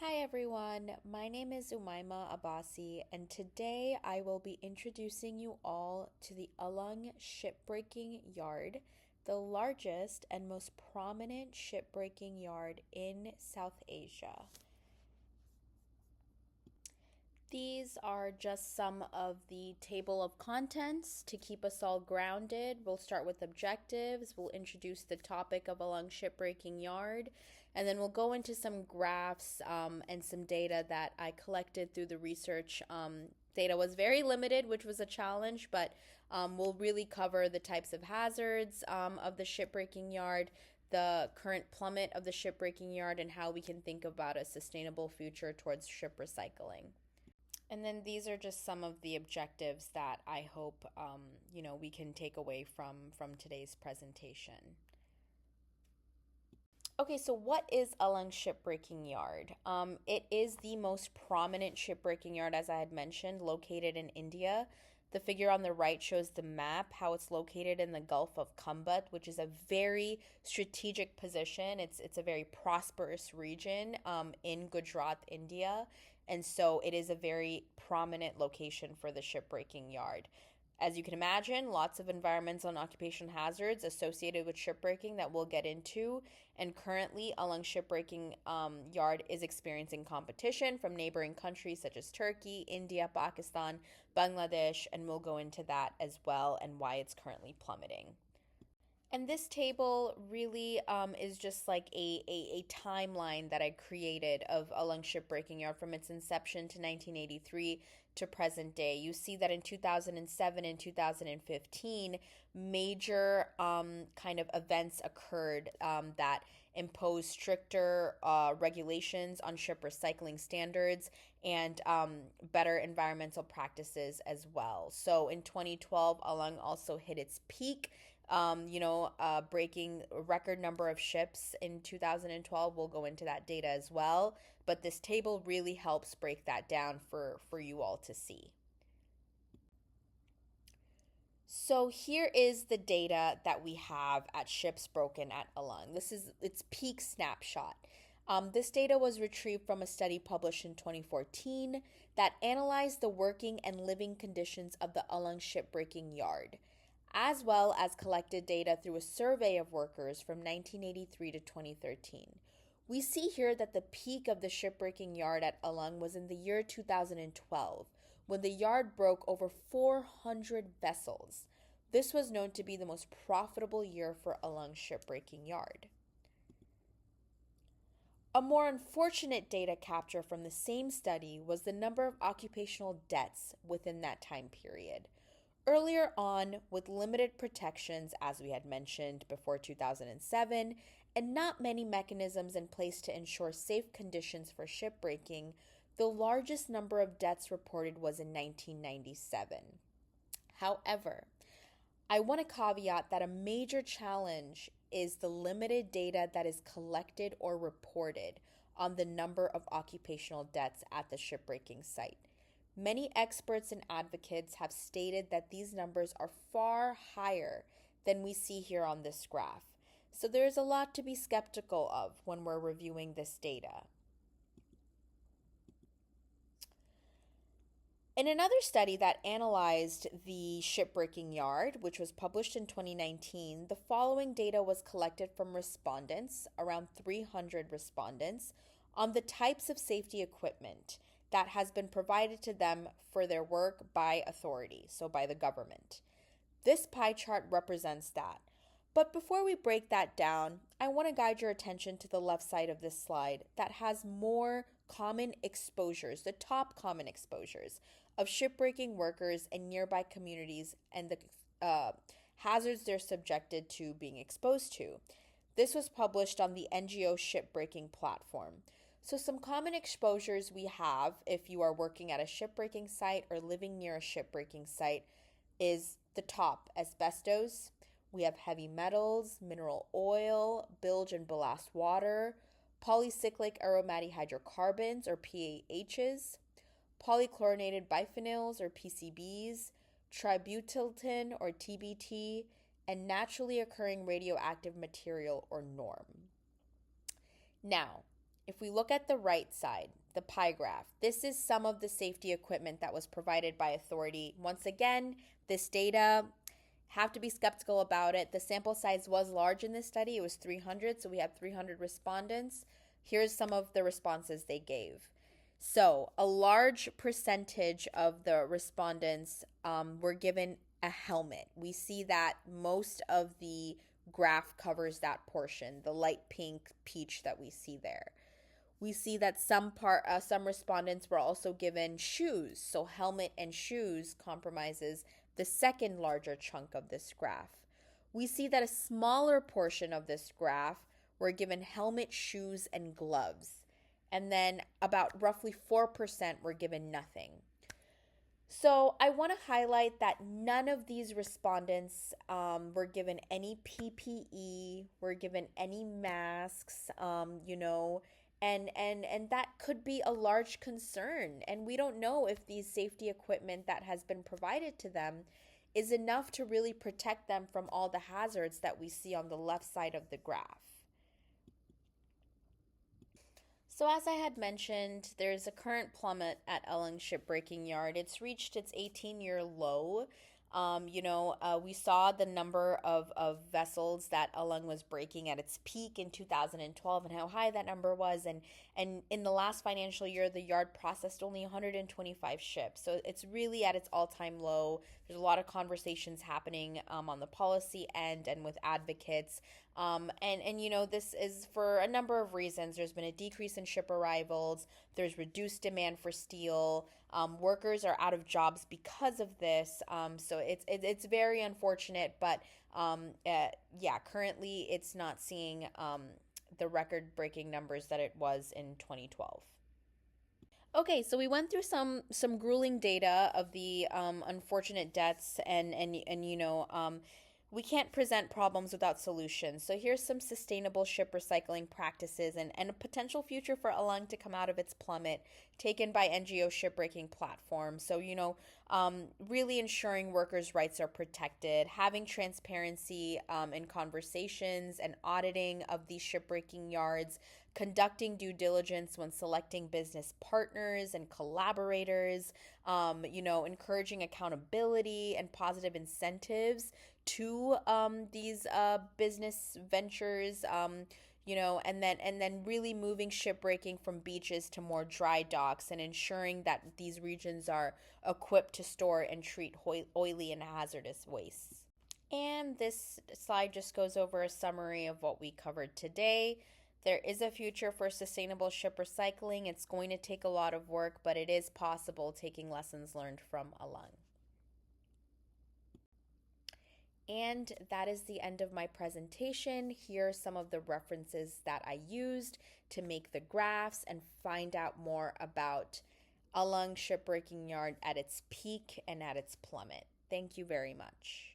Hi everyone, my name is Umaima Abbasi, and today I will be introducing you all to the Alang Shipbreaking Yard, the largest and most prominent shipbreaking yard in South Asia. These are just some of the table of contents to keep us all grounded. We'll start with objectives. We'll introduce the topic of Alang Shipbreaking Yard, and then we'll go into some graphs and some data that I collected through the research. Data was very limited, which was a challenge, but we'll really cover the types of hazards of the shipbreaking yard, the current plummet of the shipbreaking yard, and how we can think about a sustainable future towards ship recycling. And then these are just some of the objectives that I hope we can take away from today's presentation. Okay, so what is Alang Shipbreaking Yard? It is the most prominent shipbreaking yard, as I had mentioned, located in India. The figure on the right shows the map, how it's located in the Gulf of Khambat, which is a very strategic position. It's a very prosperous region in Gujarat, India. And so it is a very prominent location for the shipbreaking yard. As you can imagine, lots of environmental and occupational hazards associated with shipbreaking that we'll get into. And currently, Alang Shipbreaking Yard is experiencing competition from neighboring countries such as Turkey, India, Pakistan, Bangladesh, and we'll go into that as well and why it's currently plummeting. And this table really is just like a timeline that I created of Alang Shipbreaking Yard from its inception to 1983 to present day. You see that in 2007 and 2015, major kind of events occurred that imposed stricter regulations on ship recycling standards and better environmental practices as well. So in 2012, Alang also hit its peak, breaking a record number of ships in 2012. We'll go into that data as well. But this table really helps break that down for you all to see. So here is the data that we have at ships broken at Alang. This is its peak snapshot. This data was retrieved from a study published in 2014 that analyzed the working and living conditions of the Alang shipbreaking yard, as well as collected data through a survey of workers from 1983 to 2013. We see here that the peak of the shipbreaking yard at Alang was in the year 2012, when the yard broke over 400 vessels. This was known to be the most profitable year for Alang shipbreaking yard. A more unfortunate data capture from the same study was the number of occupational deaths within that time period. Earlier on, with limited protections, as we had mentioned before 2007, and not many mechanisms in place to ensure safe conditions for shipbreaking, the largest number of deaths reported was in 1997. However, I want to caveat that a major challenge is the limited data that is collected or reported on the number of occupational deaths at the shipbreaking site. Many experts and advocates have stated that these numbers are far higher than we see here on this graph. So there is a lot to be skeptical of when we're reviewing this data. In another study that analyzed the shipbreaking yard, which was published in 2019, the following data was collected from respondents, around 300 respondents, on the types of safety equipment that has been provided to them for their work by authority, so by the government. This pie chart represents that. But before we break that down, I want to guide your attention to the left side of this slide that has more common exposures, the top common exposures of shipbreaking workers in nearby communities and the hazards they're subjected to being exposed to. This was published on the NGO Shipbreaking platform. So some common exposures we have if you are working at a shipbreaking site or living near a shipbreaking site is the top: asbestos. We have heavy metals, mineral oil, bilge and ballast water, polycyclic aromatic hydrocarbons or PAHs, polychlorinated biphenyls or PCBs, tributyltin or TBT, and naturally occurring radioactive material or NORM. Now, If we look at the right side, the pie graph, this is some of the safety equipment that was provided by authority. Once again, this data, have to be skeptical about it. The sample size was large in this study. It was 300, so we had 300 respondents. Here's some of the responses they gave. So a large percentage of the respondents were given a helmet. We see that most of the graph covers that portion, the light pink peach that we see there. We see that some respondents were also given shoes. So helmet and shoes compromises the second larger chunk of this graph. We see that a smaller portion of this graph were given helmet, shoes, and gloves. And then about roughly 4% were given nothing. So I want to highlight that none of these respondents were given any PPE, were given any masks, and that could be a large concern. And we don't know if these safety equipment that has been provided to them is enough to really protect them from all the hazards that we see on the left side of the graph. So as I had mentioned, there's a current plummet at Alang Shipbreaking Yard. It's reached its 18-year low. We saw the number of vessels that Alang was breaking at its peak in 2012 and how high that number was. And in the last financial year, the yard processed only 125 ships. So it's really at its all-time low. There's a lot of conversations happening on the policy end and with advocates. This is for a number of reasons. There's been a decrease in ship arrivals. There's reduced demand for steel. Workers are out of jobs because of this. So it's very unfortunate, but currently it's not seeing the record-breaking numbers that it was in 2012. Okay, so we went through some grueling data of the unfortunate deaths and we can't present problems without solutions. So here's some sustainable ship recycling practices and a potential future for Alang to come out of its plummet taken by NGO shipbreaking platforms. So, really ensuring workers' rights are protected, having transparency in conversations and auditing of these shipbreaking yards, conducting due diligence when selecting business partners and collaborators, encouraging accountability and positive incentives to these business ventures, and then really moving shipbreaking from beaches to more dry docks and ensuring that these regions are equipped to store and treat oily and hazardous wastes. And this slide just goes over a summary of what we covered today. There is a future for sustainable ship recycling. It's going to take a lot of work, but it is possible taking lessons learned from Alang. And that is the end of my presentation. Here are some of the references that I used to make the graphs and find out more about Alang Shipbreaking Yard at its peak and at its plummet. Thank you very much.